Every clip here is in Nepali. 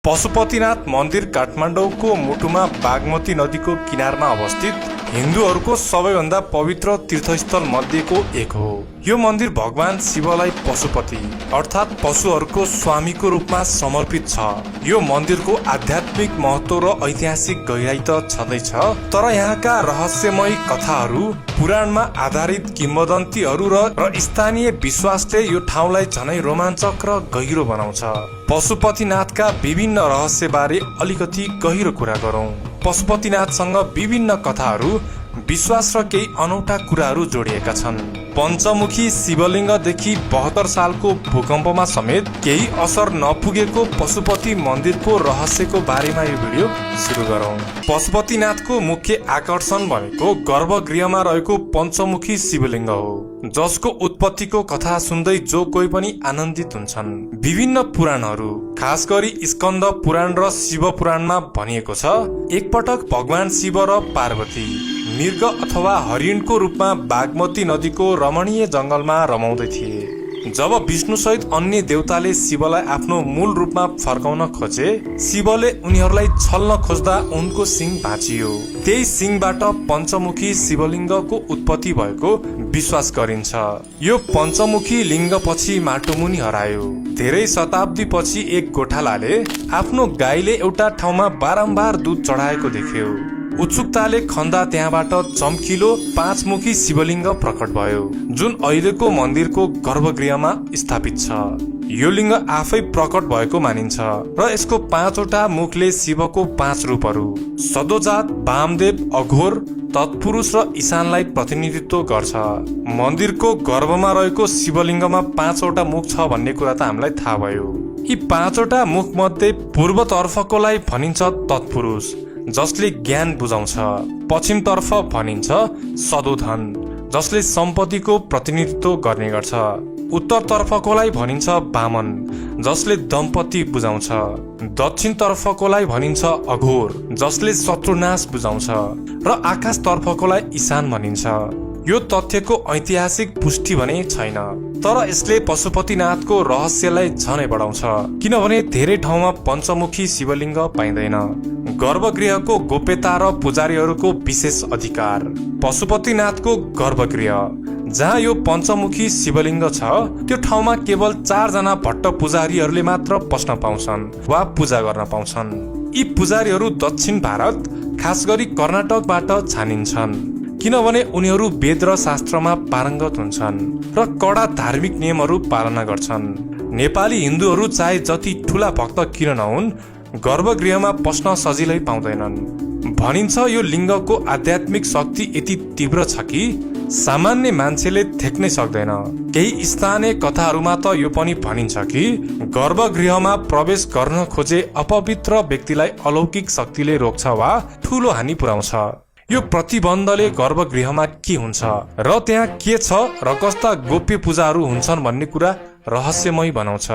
पशुपतिनाथ मन्दिर काठमाडौँको मुटुमा बागमती नदीको किनारमा अवस्थित हिन्दूहरूको सबैभन्दा पवित्र तीर्थस्थल मध्येको एक हो। यो मन्दिर भगवान शिवलाई पशुपति अर्थात् पशुहरूको स्वामीको रूपमा समर्पित छ। यो मन्दिरको आध्यात्मिक महत्व र ऐतिहासिक गहिराई त छँदैछ, तर यहाँका रहस्यमय कथाहरू, पुराणमा आधारित किम्वदन्तीहरू र स्थानीय विश्वासले यो ठाउँलाई झनै रोमाञ्चक र गहिरो बनाउँछ। पशुपतिनाथका विभिन्न रहस्यबारे अलिकति गहिरो कुरा गरौँ। पशुपतिनाथसँग विभिन्न कथाहरू, विश्वास र केही अनौठा कुराहरू जोडिएका छन्। पञ्चमुखी शिवलिङ्गदेखि 72 सालको भूकम्पमा समेत केही असर नपुगेको पशुपति मन्दिरको रहस्यको बारेमा यो भिडियो सुरु गरौँ। पशुपतिनाथको मुख्य आकर्षण भनेको गर्भगृहमा रहेको पञ्चमुखी शिवलिङ्ग हो, जसको उत्पत्तिको कथा सुन्दै जो कोही पनि आनन्दित हुन्छन्। विभिन्न पुराणहरू, खास गरी स्कन्द पुराण र शिव पुराणमा भनिएको छ, एकपटक भगवान शिव र पार्वती मृग अथवा हरिणको रूपमा बागमती नदीको रमणीय जंगलमा रमाउँदै थिए। जब विष्णु सहित अन्य देवताले शिवलाई आफ्नो मूल रूपमा फर्काउन खोजे, शिवले उनीहरूलाई छल्न खोज्दा उनको सिङ भाँचियो। त्यही सिङबाट पञ्चमुखी शिवलिङ्गको उत्पत्ति भएको विश्वास गरिन्छ। यो पञ्चमुखी लिङ्ग पछि माटोमुनि हरायो। धेरै शताब्दी पछि एक गोठालाले आफ्नो गाईले एउटा ठाउँमा बारम्बार दूध चढाएको देख्यो। उत्सुकताले खन्दा त्यहाँबाट चम्किलो 5 मुखी शिवलिङ्ग प्रकट भयो, जुन अहिलेको मन्दिरको गर्भगृहमा स्थापित छ। यो लिङ्ग आफै प्रकट भएको मानिन्छ र यसको 5वटा मुखले शिवको 5 रूपहरू सदोजात, वामदेव, अघोर, तत्पुरुष र ईशानलाई प्रतिनिधित्व गर्छ। मन्दिरको गर्भमा रहेको शिवलिङ्गमा 5वटा मुख छ भन्ने कुरा त हामीलाई थाहा भयो। यी 5वटा मुख मध्ये पूर्वतर्फकोलाई भनिन्छ तत्पुरुष, जसले ज्ञान बुझाउँछ। पश्चिमतर्फ भनिन्छ सदोधन, जसले सम्पत्तिको प्रतिनिधित्व गर्ने गर्छ। उत्तरतर्फकोलाई भनिन्छ वामन, जसले दम्पति बुझाउँछ। दक्षिणतर्फकोलाई भनिन्छ अघोर, जसले शत्रुनाश बुझाउँछ र आकाशतर्फकोलाई ईशान भनिन्छ। यो तथ्यको ऐतिहासिक पुष्टि भने छैन, तर यसले पशुपतिनाथको रहस्यलाई झनै बढाउँछ, किनभने धेरै ठाउँमा पञ्चमुखी शिवलिङ्ग पाइँदैन। गर्भगृहको गोप्यता र पुजारीहरूको विशेष अधिकार। पशुपतिनाथको गर्भगृह जहाँ यो पञ्चमुखी शिवलिङ्ग छ, त्यो ठाउँमा केवल 4 जना भट्ट पुजारीहरूले मात्र पस्न पाउँछन् वा पूजा गर्न पाउँछन्। यी पुजारीहरू दक्षिण भारत, खास गरी कर्नाटकबाट छानिन्छन्, किनभने उनीहरू वेद र शास्त्रमा पारङ्गत हुन्छन् र कडा धार्मिक नियमहरू पालना गर्छन्। नेपाली हिन्दूहरू चाहे जति ठुला भक्त किन नहुन्, गर्भगृहमा पस्न सजिलै पाउँदैनन्। भनिन्छ यो लिङ्गको आध्यात्मिक शक्ति यति तीव्र छ कि सामान्य मान्छेले थेक्नै सक्दैन। केही स्थानीय कथाहरूमा त यो पनि भनिन्छ कि गर्भगृहमा प्रवेश गर्न खोजे अपवित्र व्यक्तिलाई अलौकिक शक्तिले रोक्छ वा ठूलो हानि पुर्याउँछ। यो प्रतिबन्धले गर्भगृहमा के हुन्छ र त्यहाँ के छ र कस्ता गोप्य पूजाहरू हुन्छन् भन्ने कुरा रहस्यमय बनाउँछ।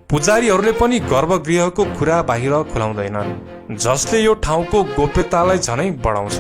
पुजारीहरूले पनि गर्भगृहको कुरा बाहिर खुलाउँदैनन्, जसले यो ठाउँको गोप्यतालाई झनै बढाउँछ।